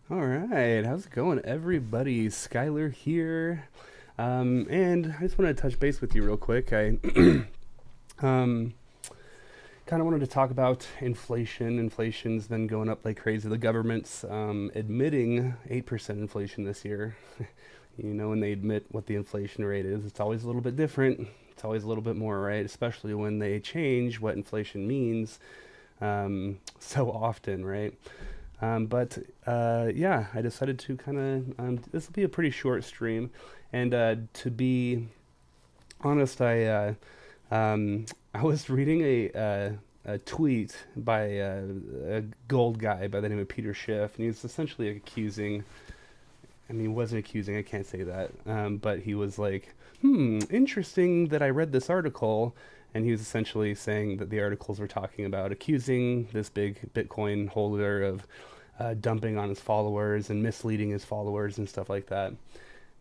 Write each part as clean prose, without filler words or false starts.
All right, how's it going, everybody? Skylar here, and I just wanted to touch base with you real quick. I um, kind of wanted to talk about inflation. Inflation's been going up like crazy. The government's admitting 8% inflation this year. When they admit what the inflation rate is, it's always a little bit different. It's always a little bit more, right? Especially when they change what inflation means so often, right? But yeah, I decided to kind of, this will be a pretty short stream. And to be honest, I was reading a tweet by a gold guy by the name of Peter Schiff, and he was essentially accusing, I mean, he wasn't accusing, I can't say that, but he was like, interesting that I read this article. And he was essentially saying that the articles were talking about accusing this big Bitcoin holder of dumping on his followers and misleading his followers and stuff like that.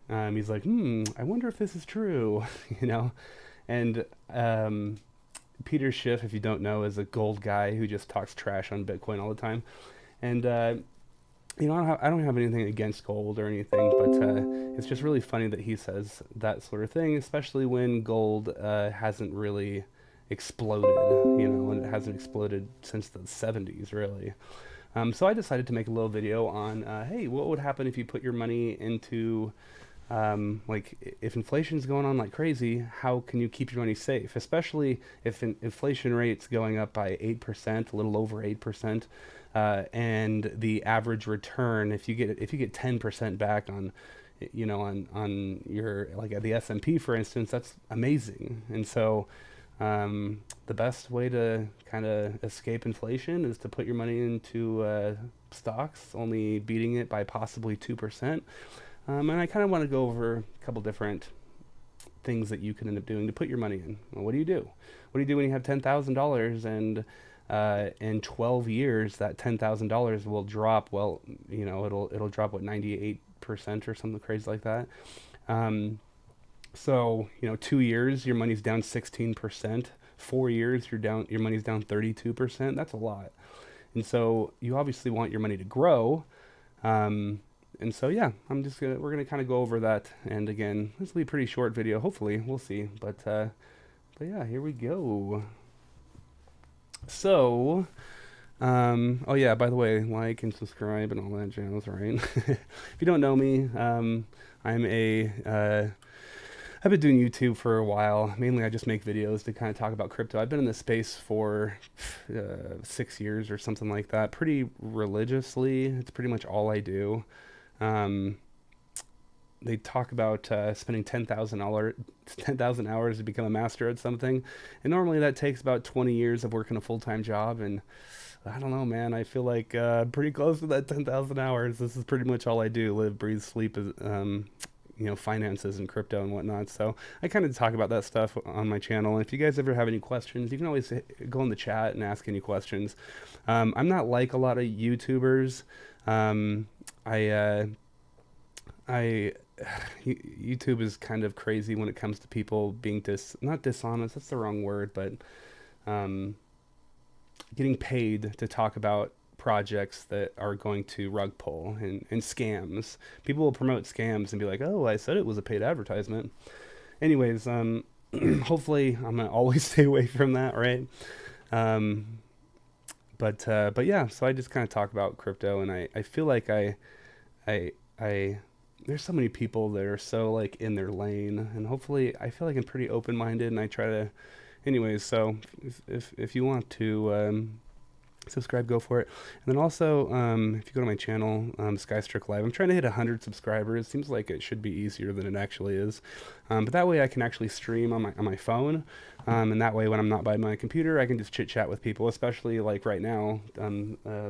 He's like, I wonder if this is true, you know? And Peter Schiff, if you don't know, is a gold guy who just talks trash on Bitcoin all the time. And I don't have anything against gold or anything, but it's just really funny that he says that sort of thing, especially when gold hasn't really exploded, and it hasn't exploded since the 70s, really. So I decided to make a little video on, hey, what would happen if you put your money into, if inflation's going on like crazy, how can you keep your money safe? Especially if inflation rate's going up by 8%, a little over 8%, and the average return, if you get 10% back on, on your, like at the S&P, for instance, that's amazing. And so the best way to kind of escape inflation is to put your money into stocks, only beating it by possibly 2%. And I kind of want to go over a couple different things that you can end up doing to put your money in. Well, what do you do? What do you do when you have $10,000 and in 12 years that $10,000 will drop? Well, it'll drop, what, 98% or something crazy like that. So 2 years, your money's down 16%. 4 years, your money's down 32%. That's a lot. And so you obviously want your money to grow. And so yeah, we're gonna kind of go over that. And again, this will be a pretty short video. Hopefully, we'll see. But yeah, here we go. So, oh yeah, by the way, like and subscribe and all that jazz, right? If you don't know me, I've been doing YouTube for a while. Mainly, I just make videos to kind of talk about crypto. I've been in this space for 6 years or something like that, pretty religiously. It's pretty much all I do. Um, they talk about spending 10,000 hours to become a master at something, and normally that takes about 20 years of working a full-time job. And I don't know, man. I feel like pretty close to that 10,000 hours. This is pretty much all I do: live, breathe, sleep. Finances and crypto and whatnot. So I kind of talk about that stuff on my channel. And if you guys ever have any questions, you can always go in the chat and ask any questions. I'm not like a lot of YouTubers. I YouTube is kind of crazy when it comes to people being not dishonest, that's the wrong word, but um, getting paid to talk about projects that are going to rug pull and scams. People will promote scams and be like, "Oh, I said it was a paid advertisement." Anyways, hopefully I'm gonna always stay away from that, right? Um, but yeah, so I just kind of talk about crypto, and I feel like I there's so many people that are so like in their lane, and hopefully I feel like I'm pretty open minded, and I try to. Anyways, so if you want to subscribe, go for it. And then also, if you go to my channel, Skystrick Live, I'm trying to hit 100 subscribers. Seems like it should be easier than it actually is, but that way I can actually stream on my phone, and that way when I'm not by my computer, I can just chit chat with people. Especially like right now,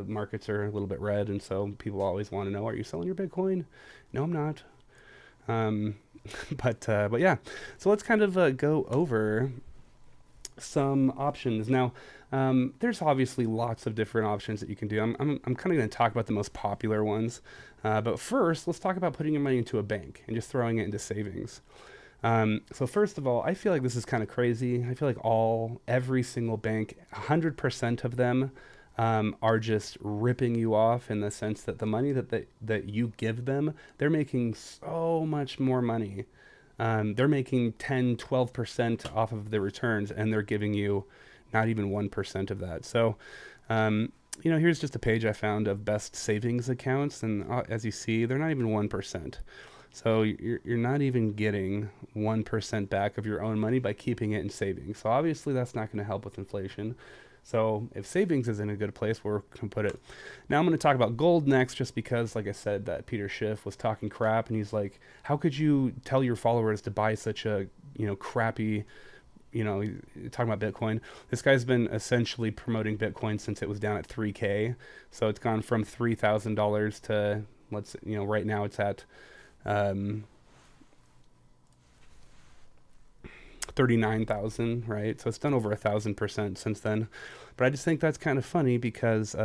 markets are a little bit red, and so people always want to know, are you selling your Bitcoin? No, I'm not. Um, but yeah, so let's kind of go over some options. Now, there's obviously lots of different options that you can do. I'm kind of going to talk about the most popular ones. But first, let's talk about putting your money into a bank and just throwing it into savings. So first of all, I feel like this is kind of crazy. I feel like every single bank, 100% of them, are just ripping you off in the sense that the money that you give them, they're making so much more money. They're making 10, 12% off of the returns, and they're giving you not even 1% of that. So, here's just a page I found of best savings accounts, and as you see, they're not even 1%. So you're not even getting 1% back of your own money by keeping it in savings. So obviously that's not going to help with inflation. So if savings is in a good place, where can put it? Now I'm going to talk about gold next, just because, like I said, that Peter Schiff was talking crap, and he's like, "How could you tell your followers to buy such a crappy?" Talking about Bitcoin. This guy's been essentially promoting Bitcoin since it was down at 3K. So it's gone from $3,000 to right now it's at 39,000, right? So it's done over 1,000% since then. But I just think that's kind of funny because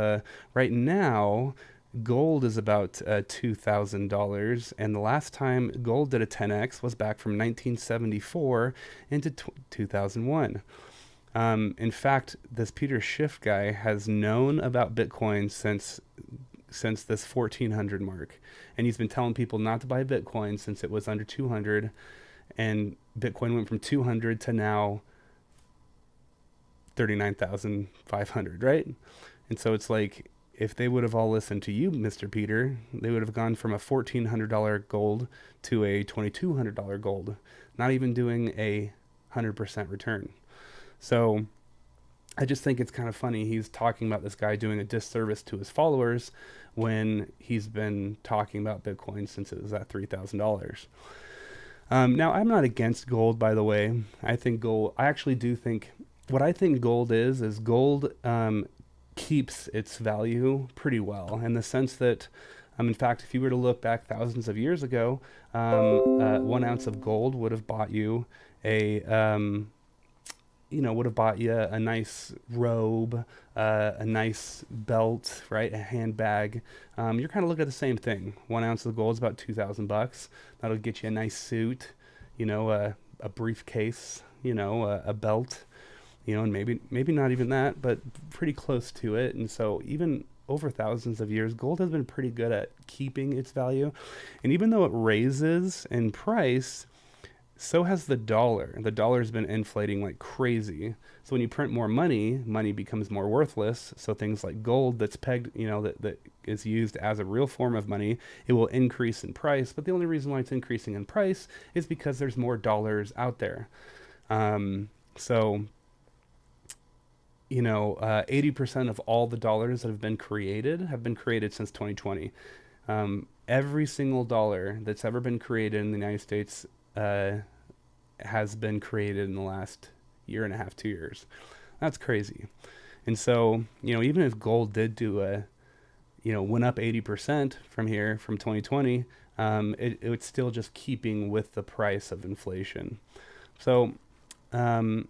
right now gold is about $2,000, and the last time gold did a 10x was back from 1974 into 2001. In fact, this Peter Schiff guy has known about Bitcoin since this 1400 mark, and he's been telling people not to buy Bitcoin since it was under 200, and Bitcoin went from 200 to now 39,500, right? And so it's like, if they would have all listened to you, Mr. Peter, they would have gone from a $1,400 gold to a $2,200 gold, not even doing a 100% return. So I just think it's kind of funny. He's talking about this guy doing a disservice to his followers when he's been talking about Bitcoin since it was at $3,000. Now, I'm not against gold, by the way. I actually do think, what I think gold is gold keeps its value pretty well, in the sense that, in fact, if you were to look back thousands of years ago, 1 ounce of gold would have bought you a nice robe, a nice belt, right? A handbag. You're kind of looking at the same thing. 1 ounce of gold is about $2,000. That'll get you a nice suit, a briefcase, a belt, and maybe not even that, but pretty close to it. And so even over thousands of years, gold has been pretty good at keeping its value. And even though it raises in price, so has the dollar. The dollar's been inflating like crazy. So when you print more money, money becomes more worthless. So things like gold that's pegged, that is used as a real form of money, it will increase in price. But the only reason why it's increasing in price is because there's more dollars out there. 80% of all the dollars that have been created since 2020. Every single dollar that's ever been created in the United States has been created in the last year and a half, 2 years. That's crazy. And so, even if gold did do went up 80% from 2020, it's still just keeping with the price of inflation. So, I'm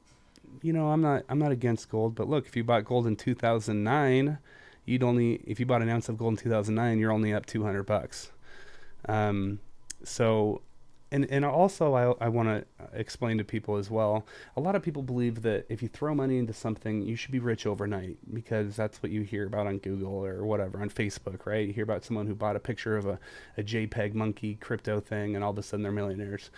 not against gold, but look, if you bought gold in 2009, if you bought an ounce of gold in 2009, you're only up $200. And also I want to explain to people as well, a lot of people believe that if you throw money into something, you should be rich overnight, because that's what you hear about on Google or whatever, on Facebook, right? You hear about someone who bought a picture of a JPEG monkey crypto thing, and all of a sudden they're millionaires.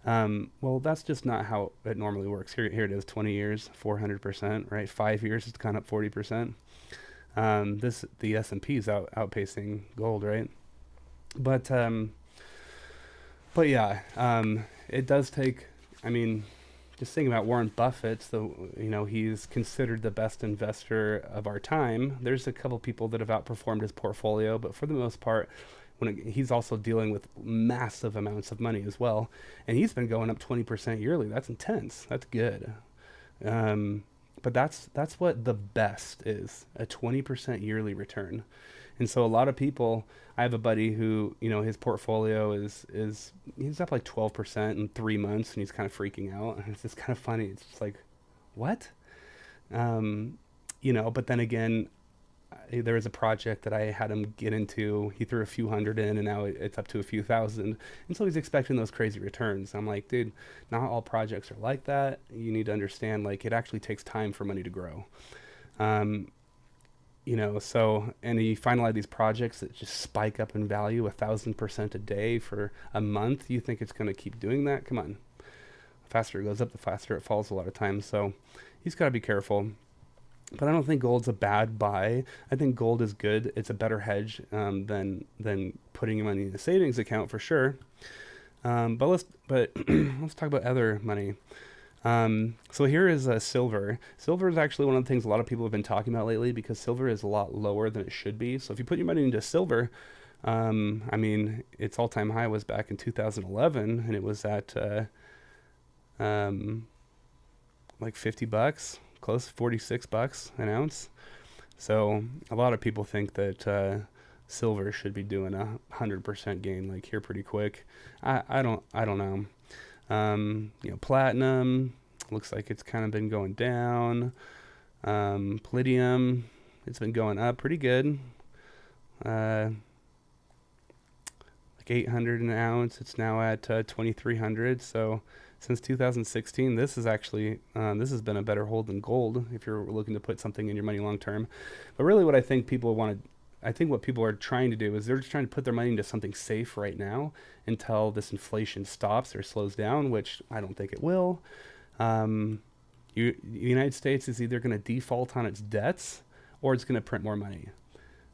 Well, that's just not how it normally works. Here it is, 20 years, 400%, right? 5 years, it's gone up 40%. The S&P is outpacing gold, right? But yeah, it does take, just thinking about Warren Buffett, he's considered the best investor of our time. There's a couple people that have outperformed his portfolio, but for the most part, he's also dealing with massive amounts of money as well. And he's been going up 20% yearly. That's intense. That's good. But that's what the best is, a 20% yearly return. And so a lot of people, I have a buddy who, his portfolio he's up like 12% in 3 months, and he's kind of freaking out. And it's just kind of funny. It's just like, what? But then again, there was a project that I had him get into. He threw a few hundred in, and now it's up to a few thousand. And so he's expecting those crazy returns. I'm like, dude, not all projects are like that. You need to understand, like, it actually takes time for money to grow. So, and you find a lot of these projects that just spike up in value 1,000% a day for a month. You think it's going to keep doing that? Come on. The faster it goes up, the faster it falls a lot of times. So he's got to be careful. But I don't think gold's a bad buy. I think gold is good. It's a better hedge than putting your money in a savings account for sure. But let's talk about other money. So here is silver. Silver is actually one of the things a lot of people have been talking about lately because silver is a lot lower than it should be. So if you put your money into silver, I mean, its all-time high was back in 2011, and it was at like $50, close to $46 an ounce. So a lot of people think that silver should be doing 100% gain like here pretty quick. I don't know. Platinum looks like it's kind of been going down. Palladium, it's been going up pretty good. Like 800 an ounce. It's now at 2,300. So since 2016, this is actually this has been a better hold than gold if you're looking to put something in your money long term. But really, what I think what people are trying to do is they're just trying to put their money into something safe right now until this inflation stops or slows down, which I don't think it will. The United States is either going to default on its debts or it's going to print more money.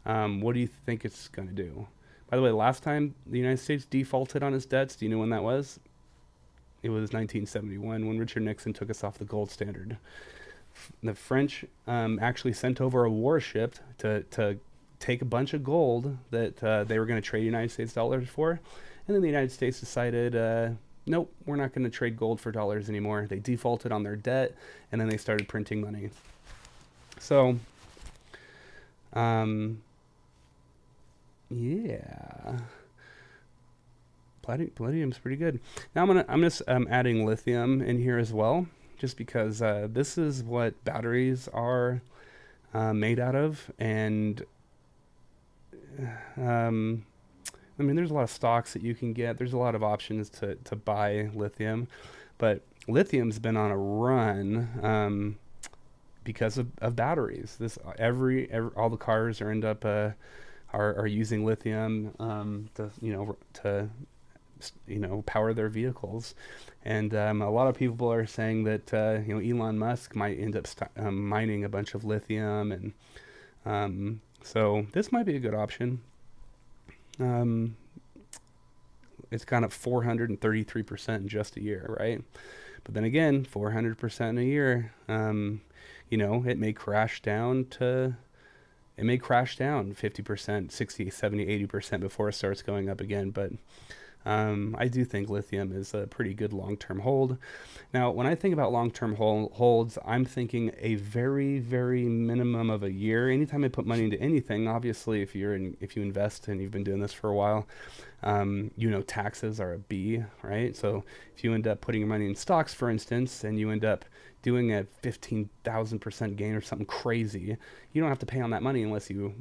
What do you think it's going to do? By the way, last time the United States defaulted on its debts, do you know when that was? It was 1971 when Richard Nixon took us off the gold standard. The French actually sent over a warship to take a bunch of gold that they were going to trade United States dollars for. And then the United States decided, nope, we're not going to trade gold for dollars anymore. They defaulted on their debt, and then they started printing money. So, yeah. Palladium's pretty good. Now I'm just adding lithium in here as well, just because this is what batteries are made out of, and I mean, there's a lot of stocks that you can get. There's a lot of options to buy lithium, but lithium's been on a run because of batteries. All the cars are using lithium to power their vehicles, and a lot of people are saying that Elon Musk might end up mining a bunch of lithium, and so this might be a good option. It's gone up 433% in just a year, right? But then again, 400% in a year, it may crash down 50%, 60, 70, 80% before it starts going up again. But I do think lithium is a pretty good long-term hold. Now, when I think about long-term holds, I'm thinking a very, very minimum of a year. Anytime I put money into anything, obviously, if you invest and you've been doing this for a while, taxes are a B, right? So if you end up putting your money in stocks, for instance, and you end up doing a 15,000% gain or something crazy, you don't have to pay on that money unless you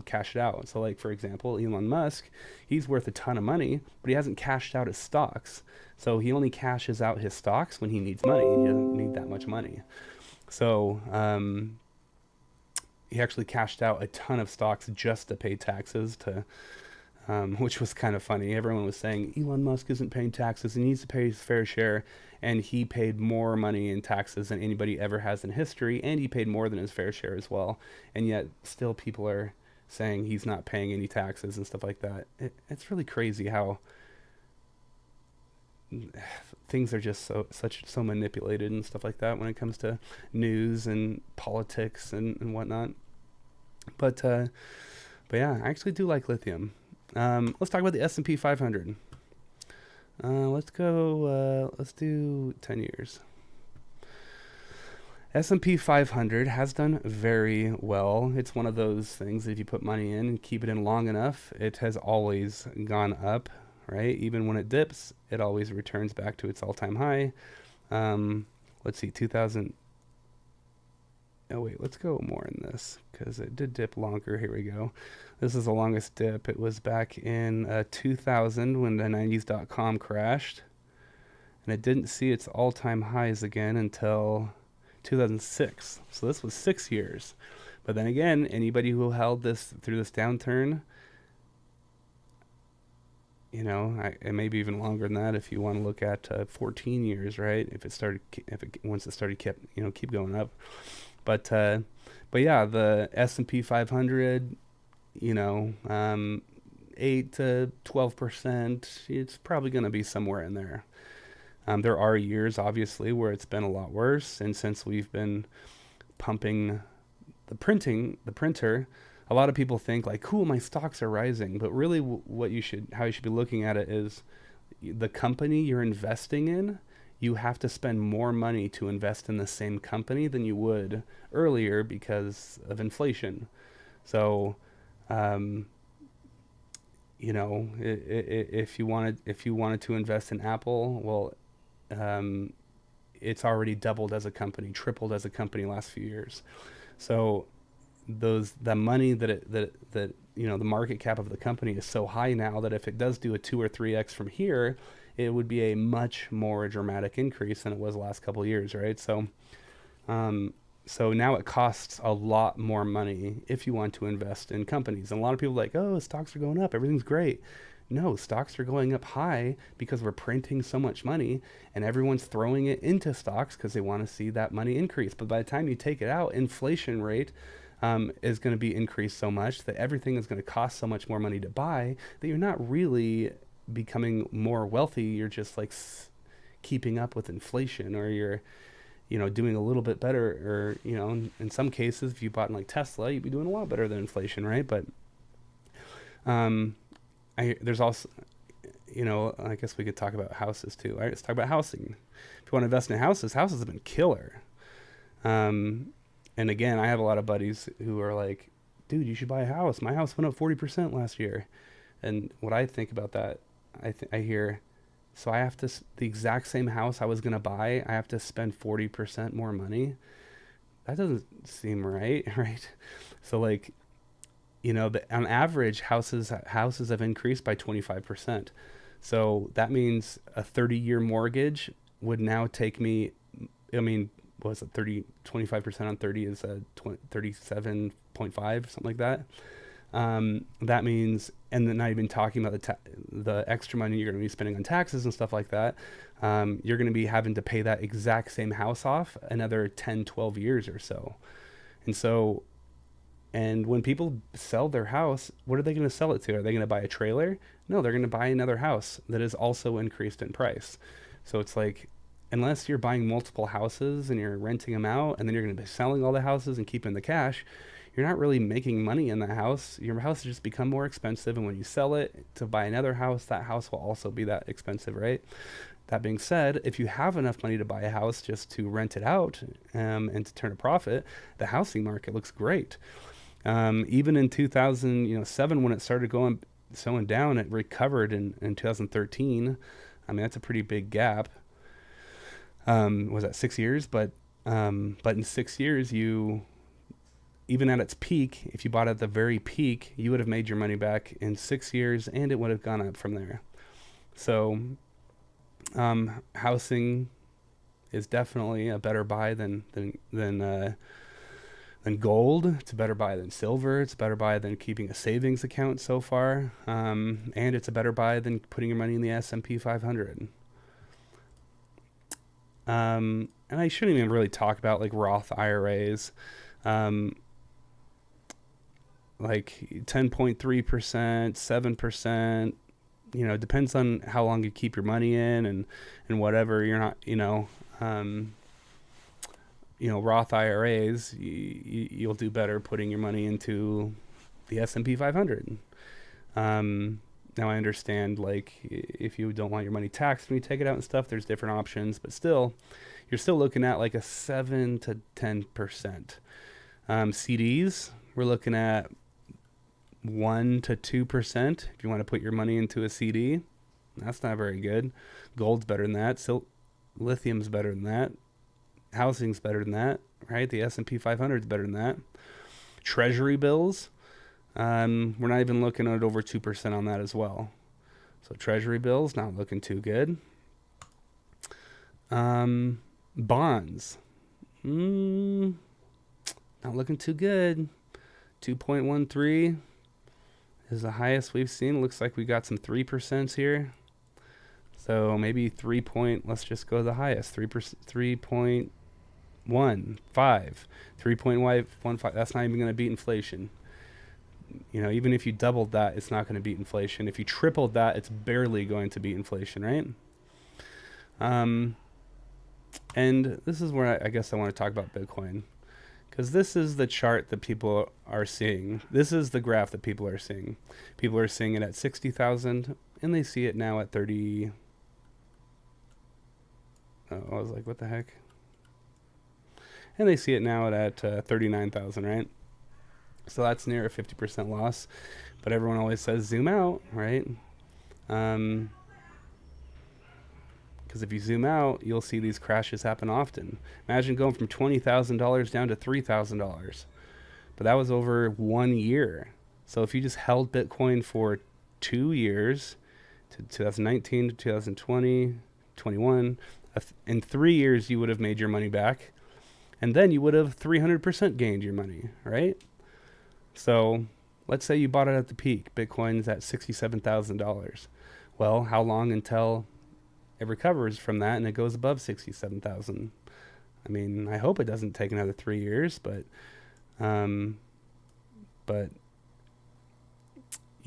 cash it out. So, like for example, Elon Musk, he's worth a ton of money, but he hasn't cashed out his stocks. So he only cashes out his stocks when he needs money. He doesn't need that much money. So he actually cashed out a ton of stocks just to pay taxes which was kind of funny. Everyone was saying Elon Musk isn't paying taxes. He needs to pay his fair share. And he paid more money in taxes than anybody ever has in history. And he paid more than his fair share as well. And yet still people are saying he's not paying any taxes and stuff like that. It's really crazy how things are just so manipulated and stuff like that when it comes to news and politics and whatnot. But yeah, I actually do like lithium. Let's talk about the S&P 500. Let's do 10 years. S&P 500 has done very well. It's one of those things that if you put money in and keep it in long enough, it has always gone up, right? Even when it dips, it always returns back to its all-time high. Let's see, 2000. Oh wait, let's go more in this because it did dip longer. Here we go. This is the longest dip. It was back in 2000 when the 90s.com crashed, and it didn't see its all-time highs again until 2006. So this was 6 years. But then again, anybody who held this through this downturn, it may be even longer than that if you want to look at 14 years, right? Once it started keep going up. But yeah, the S&P 500, 8 to 12%, it's probably going to be somewhere in there. There are years, obviously, where it's been a lot worse, and since we've been pumping the printer, a lot of people think like, cool, my stocks are rising, but really how you should be looking at it is the company you're investing in. You have to spend more money to invest in the same company than you would earlier because of inflation. So, if you wanted to invest in Apple, well, it's already doubled as a company, tripled as a company last few years. So the money that the market cap of the company is so high now that if it does do a 2 or 3x from here, it would be a much more dramatic increase than it was the last couple of years, right? So now it costs a lot more money if you want to invest in companies. And a lot of people are like, oh, stocks are going up, everything's great. No, stocks are going up high because we're printing so much money and everyone's throwing it into stocks because they want to see that money increase. But by the time you take it out, inflation rate is going to be increased so much that everything is going to cost so much more money to buy that you're not really becoming more wealthy. You're just like keeping up with inflation, or you're doing a little bit better, or in some cases, if you bought in like Tesla, you'd be doing a lot better than inflation, right? But there's also, I guess we could talk about houses too. All right, let's talk about housing. If you want to invest in houses have been killer. And again, I have a lot of buddies who are like, dude, you should buy a house. My house went up 40% last year. And what I think about that, I hear, so I have to, the exact same house I was going to buy, I have to spend 40% more money. That doesn't seem right, right? So like, on average, houses have increased by 25%. So that means a 30-year mortgage would now take me, was it 25% on 30 is 37.5, something like that. That means, and then not even talking about the extra money you're going to be spending on taxes and stuff like that. You're going to be having to pay that exact same house off another 10, 12 years or so. And when people sell their house, what are they going to sell it to? Are they going to buy a trailer? No, they're going to buy another house that is also increased in price. So it's like, unless you're buying multiple houses and you're renting them out, and then you're going to be selling all the houses and keeping the cash, you're not really making money in the house. Your house has just become more expensive, and when you sell it to buy another house, that house will also be that expensive, right? That being said, if you have enough money to buy a house just to rent it out and to turn a profit, the housing market looks great. Even in 2007, when it started slowing down, it recovered in 2013. I mean, that's a pretty big gap. Was that 6 years? But in 6 years, even at its peak, if you bought at the very peak, you would have made your money back in 6 years, and it would have gone up from there. So, housing is definitely a better buy than gold. It's a better buy than silver. It's a better buy than keeping a savings account so far. And it's a better buy than putting your money in the S&P 500. And I shouldn't even really talk about like Roth Iras. Like 10.3%, 7%, depends on how long you keep your money in and whatever. You're not, Roth IRAs, you'll do better putting your money into the S&P 500. Now I understand, like, if you don't want your money taxed when you take it out and stuff, there's different options, but still, you're still looking at like a 7 to 10%. CDs, we're looking at 1 to 2%. If you want to put your money into a CD, that's not very good. Gold's better than that. Lithium's better than that. Housing's better than that, right? The S&P 500 is better than that. Treasury bills, we're not even looking at over 2% on that as well. So Treasury bills, not looking too good. Bonds, not looking too good. 2.13 is the highest we've seen. Looks like we got some 3% here. So maybe let's just go to the highest, 3%, 3.15, 3.15. That's not even going to beat inflation. You know, even if you doubled that, it's not going to beat inflation. If you tripled that, it's barely going to beat inflation, right? And this is where I guess I want to talk about Bitcoin, because this is the chart that people are seeing. This is the graph that people are seeing. People are seeing it at 60,000, and they see it now at 30. Oh, I was like, what the heck? And they see it now at 39,000, right? So that's near a 50% loss. But everyone always says zoom out, right? Because if you zoom out, you'll see these crashes happen often. Imagine going from $20,000 down to $3,000. But that was over 1 year. So if you just held Bitcoin for 2 years, to 2019 to 2020, 21, in 3 years you would have made your money back. And then you would have 300% gained your money, right? So let's say you bought it at the peak. Bitcoin's at $67,000. Well, how long until it recovers from that and it goes above 67,000? I mean, I hope it doesn't take another 3 years, but you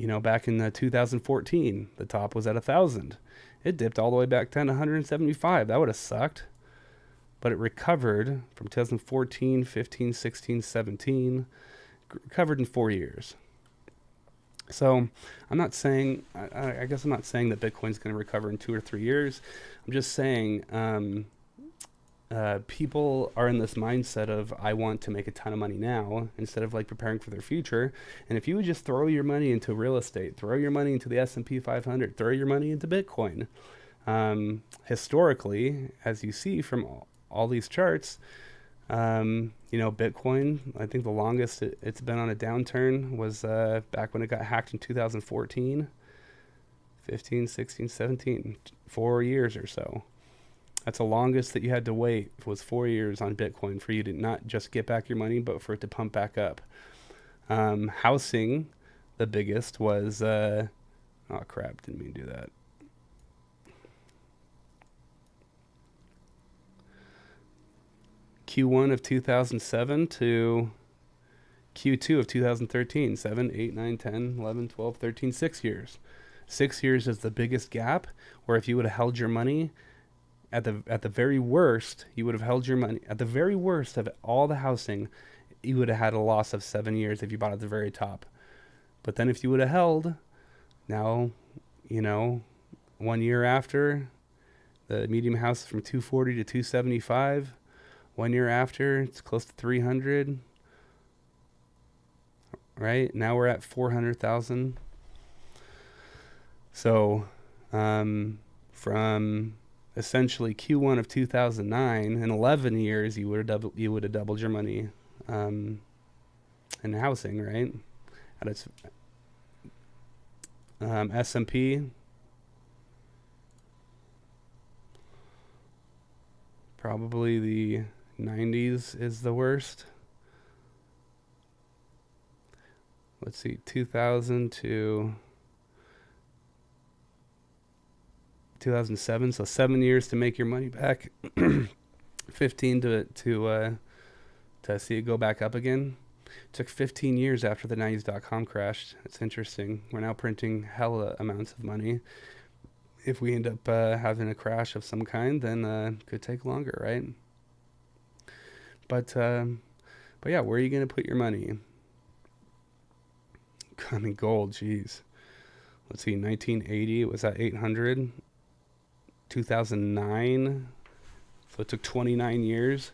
know, back in 2014, the top was at 1,000. It dipped all the way back down to 175. That would have sucked. But it recovered from 2014, 15, 16, 17, recovered in 4 years. So I'm not saying, I guess I'm not saying that Bitcoin's going to recover in 2 or 3 years. I'm just saying people are in this mindset of, I want to make a ton of money now, instead of like preparing for their future. And if you would just throw your money into real estate, throw your money into the S&P 500, throw your money into Bitcoin, historically, as you see from all these charts, you know, Bitcoin, I think the longest it's been on a downturn was back when it got hacked in 2014, 15, 16, 17, 4 years or so. That's the longest that you had to wait, was 4 years on Bitcoin for you to not just get back your money, but for it to pump back up. Housing, the biggest was, oh crap, didn't mean to do that. Q1 of 2007 to Q2 of 2013, 7, 8, 9, 10, 11, 12, 13, 6 years. 6 years is the biggest gap, where if you would have held your money, at the very worst, you would have held your money, at the very worst of all the housing, you would have had a loss of 7 years if you bought at the very top. But then if you would have held, now, you know, 1 year after, the medium house is from 240 to 275. 1 year after, it's close to 300. Right? Now we're at 400,000. So, from essentially Q1 of 2009, in 11 years, you would have doubled your money in housing, right? At its S&P, probably the 90s is the worst. Let's see, 2000 to 2007, so 7 years to make your money back, 15 to see it go back up again. It took 15 years after the 90s.com crashed. It's interesting. We're now printing hella amounts of money. If we end up having a crash of some kind, then it could take longer, right? But yeah, where are you going to put your money? I mean, gold, geez. Let's see, 1980, it was at 800. 2009, so it took 29 years.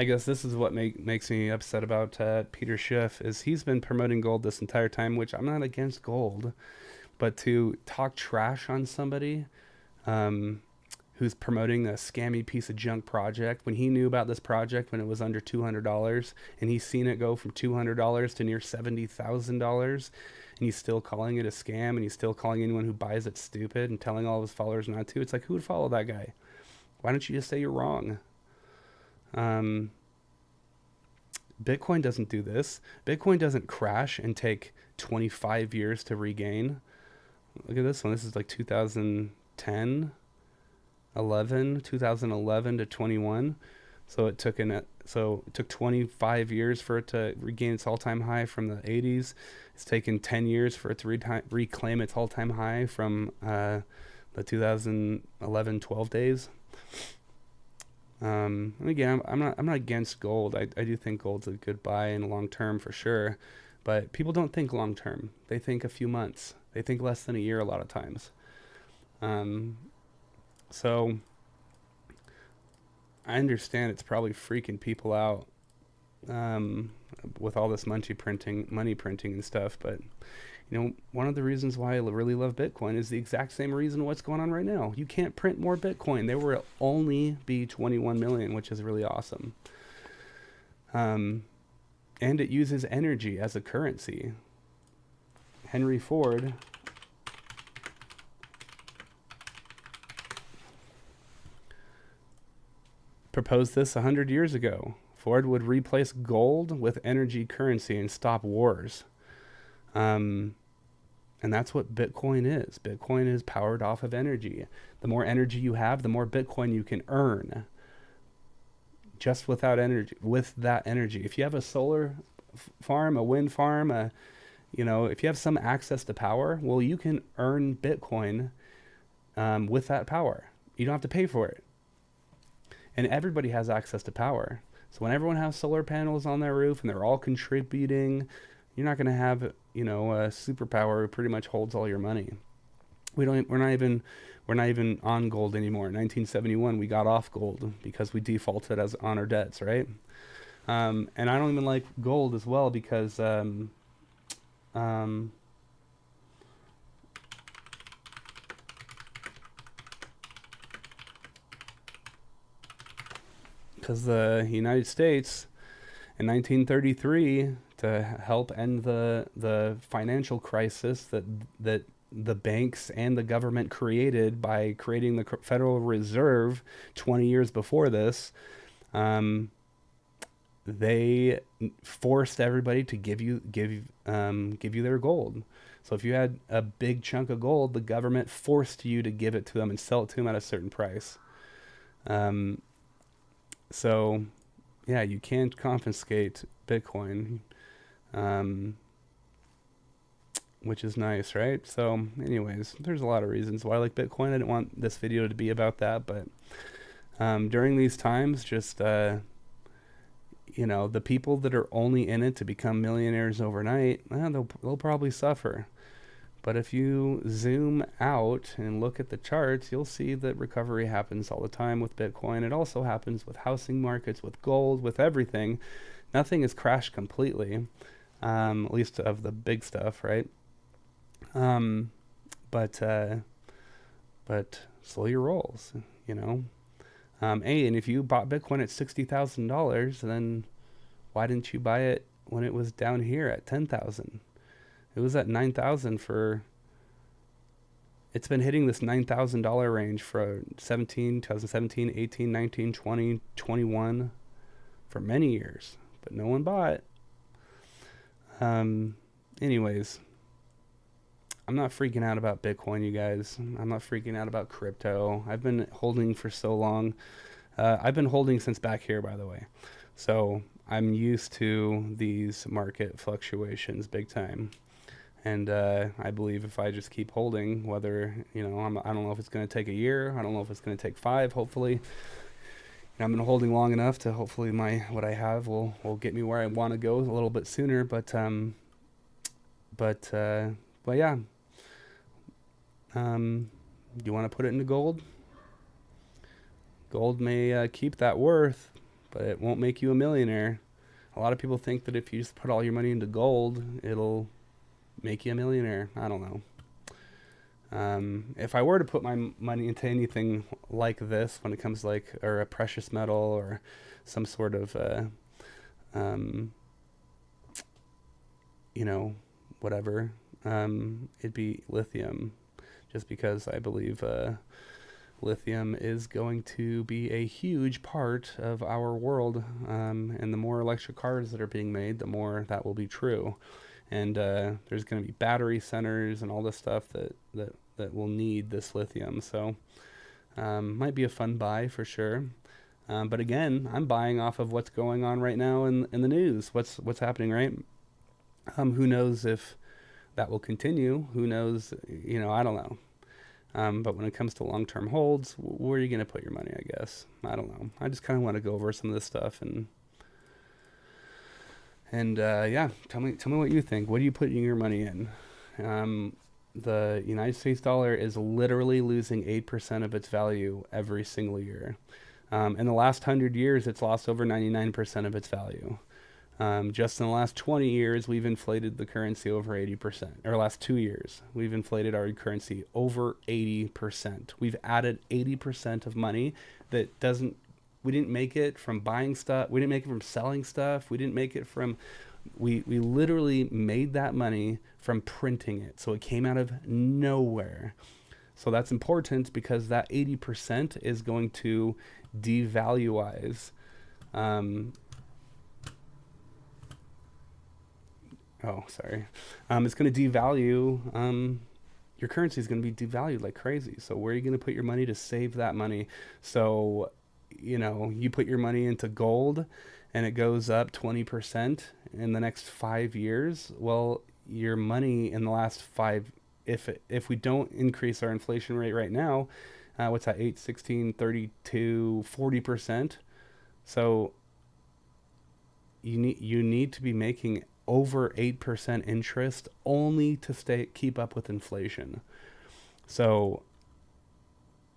I guess this is what makes me upset about Peter Schiff, is he's been promoting gold this entire time, which I'm not against gold, but to talk trash on somebody who's promoting a scammy piece of junk project, when he knew about this project when it was under $200, and he's seen it go from $200 to near $70,000, and he's still calling it a scam, and he's still calling anyone who buys it stupid and telling all of his followers not to. It's like, who would follow that guy? Why don't you just say you're wrong? Bitcoin doesn't do this. Bitcoin doesn't crash and take 25 years to regain. Look at this one. This is like 2010, 2011 to 21. So it took 25 years for it to regain its all-time high from the 80s. It's taken 10 years for it to reclaim its all-time high from the 2011-12 days. And again, I'm not against gold. I do think gold's a good buy in the long term for sure, but people don't think long term. They think a few months. They think less than a year a lot of times. So I understand it's probably freaking people out with all this money printing and stuff, but one of the reasons why I really love Bitcoin is the exact same reason what's going on right now. You can't print more Bitcoin. There will only be 21 million, which is really awesome. And it uses energy as a currency. Henry Ford proposed this 100 years ago. Ford would replace gold with energy currency and stop wars. And that's what Bitcoin is. Bitcoin is powered off of energy. The more energy you have, the more Bitcoin you can earn. Just with that energy. If you have a solar farm, a wind farm, if you have some access to power, well, you can earn Bitcoin with that power. You don't have to pay for it. And everybody has access to power. So when everyone has solar panels on their roof and they're all contributing, you're not going to have, a superpower who pretty much holds all your money. We're not even on gold anymore. In 1971, we got off gold because we defaulted on our debts, right? And I don't even like gold as well because the United States in 1933, to help end the financial crisis that the banks and the government created by creating the Federal Reserve 20 years before this, they forced everybody to give you their gold. So if you had a big chunk of gold, the government forced you to give it to them and sell it to them at a certain price. So yeah, you can't confiscate Bitcoin, which is nice, right? So anyways, there's a lot of reasons why I like Bitcoin. I didn't want this video to be about that, but during these times, just the people that are only in it to become millionaires overnight, they'll probably suffer. But if you zoom out and look at the charts, you'll see that recovery happens all the time with Bitcoin. It also happens with housing markets, with gold, with everything. Nothing has crashed completely, at least of the big stuff, right? But slow your rolls, Hey, and if you bought Bitcoin at $60,000, then why didn't you buy it when it was down here at 10,000? It was at 9,000 it's been hitting this $9,000 range for 2017, 18, 19, 20, 21 for many years, but no one bought. Anyways, I'm not freaking out about Bitcoin, you guys. I'm not freaking out about crypto. I've been holding for so long. I've been holding since back here, by the way. So I'm used to these market fluctuations big time. And I believe if I just keep holding, whether, I don't know if it's going to take a year. I don't know if it's going to take 5, hopefully. I've been holding long enough to hopefully what I have will get me where I want to go a little bit sooner. But yeah. Do you want to put it into gold? Gold may keep that worth, but it won't make you a millionaire. A lot of people think that if you just put all your money into gold, it'll make you a millionaire. I don't know. If I were to put my money into anything like this, when it comes or a precious metal or some sort of, whatever, it'd be lithium, just because I believe lithium is going to be a huge part of our world. And the more electric cars that are being made, the more that will be true. And there's going to be battery centers and all this stuff that will need this lithium. So might be a fun buy for sure. But again, I'm buying off of what's going on right now in the news. What's happening, right? Who knows if that will continue? Who knows? I don't know. But when it comes to long-term holds, where are you going to put your money, I guess? I don't know. I just kind of want to go over some of this stuff and yeah, tell me what you think. What are you putting your money in? The United States dollar is literally losing 8% of its value every single year. In the last 100 years, it's lost over 99% of its value. Just in the last 20 years, we've inflated the currency over 80%. Or last 2 years, we've inflated our currency over 80%. We've added 80% of money that doesn't, we didn't make it from buying stuff. We didn't make it from selling stuff. We didn't make it from, we literally made that money from printing it. So it came out of nowhere. So that's important because that 80% is going to devaluize. It's going to devalue. Your currency is going to be devalued like crazy. So where are you going to put your money to save that money? So, you put your money into gold and it goes up 20% in the next 5 years. Well, your money in the last if we don't increase our inflation rate right now, what's that, 8, 16, 32, 40%. So you need to be making over 8% interest only to keep up with inflation. So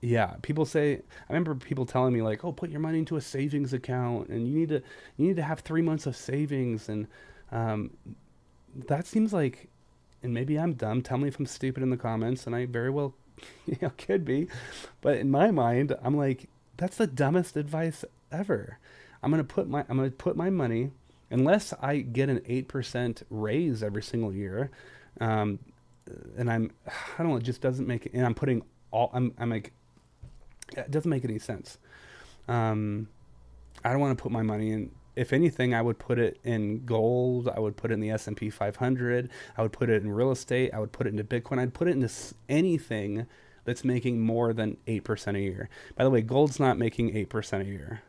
yeah, people say, I remember people telling me like, oh, put your money into a savings account and you need to have 3 months of savings. And that seems like, and maybe I'm dumb, tell me if I'm stupid in the comments, and I very well could be, but in my mind, I'm like, that's the dumbest advice ever. I'm gonna put my money, unless I get an 8% raise every single year, and I don't know, it just doesn't make it, and I'm like, it doesn't make any sense. I don't want to put my money in. If anything, I would put it in gold. I would put it in the S&P 500. I would put it in real estate. I would put it into Bitcoin. I'd put it into anything that's making more than 8% a year. By the way, gold's not making 8% a year.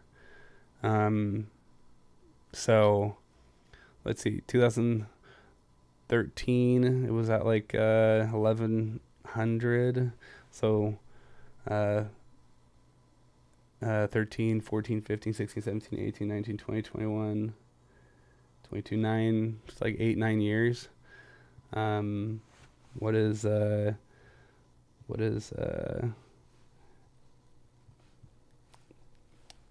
So let's see, 2013, it was at like 1100. So 13, 14, 15, 16, 17, 18, 19, 20, 21, 22, 9, it's like 8-9 years.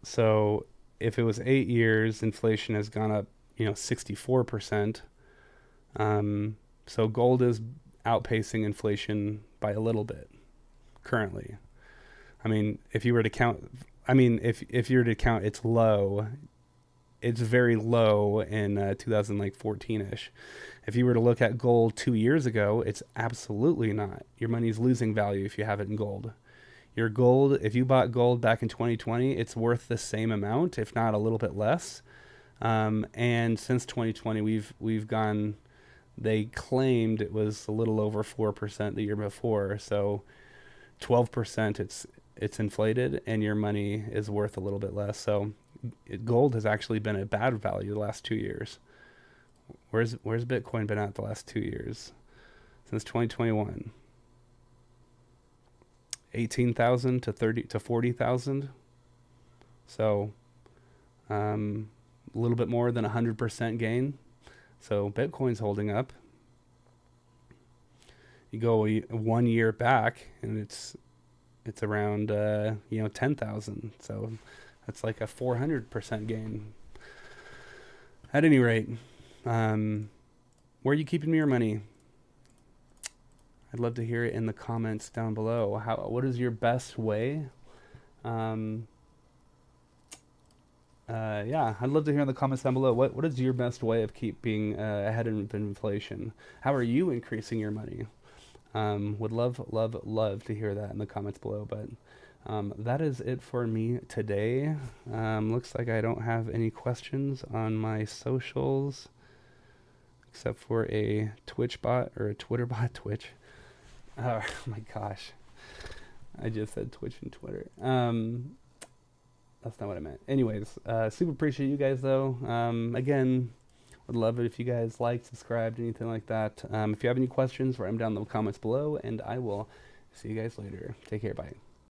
So if it was 8 years, inflation has gone up, 64%. So gold is outpacing inflation by a little bit currently. I mean, if you were to count, if you were to count, it's low. It's very low in 2014-ish. If you were to look at gold 2 years ago, it's absolutely not. Your money's losing value if you have it in gold. Your gold, if you bought gold back in 2020, it's worth the same amount, if not a little bit less. And since 2020, we've gone. They claimed it was a little over 4% the year before, so 12% it's inflated, and your money is worth a little bit less. So gold has actually been at bad value the last 2 years. Where's Bitcoin been at the last 2 years? Since 2021. 18,000 to 40,000. So a little bit more than 100% gain. So Bitcoin's holding up. You go 1 year back and it's around 10,000. So that's like a 400% gain. At any rate, where are you keeping your money? I'd love to hear it in the comments down below. What is your best way? I'd love to hear in the comments down below. What is your best way of keeping ahead of inflation? How are you increasing your money? Would love to hear that in the comments below. But That is it for me today. Looks like I don't have any questions on my socials except for a Twitch bot or a Twitter bot. Twitch. Oh my gosh. I just said Twitch and Twitter. That's not what I meant. Anyways, super appreciate you guys though. Again, would love it if you guys liked, subscribed, anything like that. If you have any questions, write them down in the comments below, and I will see you guys later. Take care. Bye.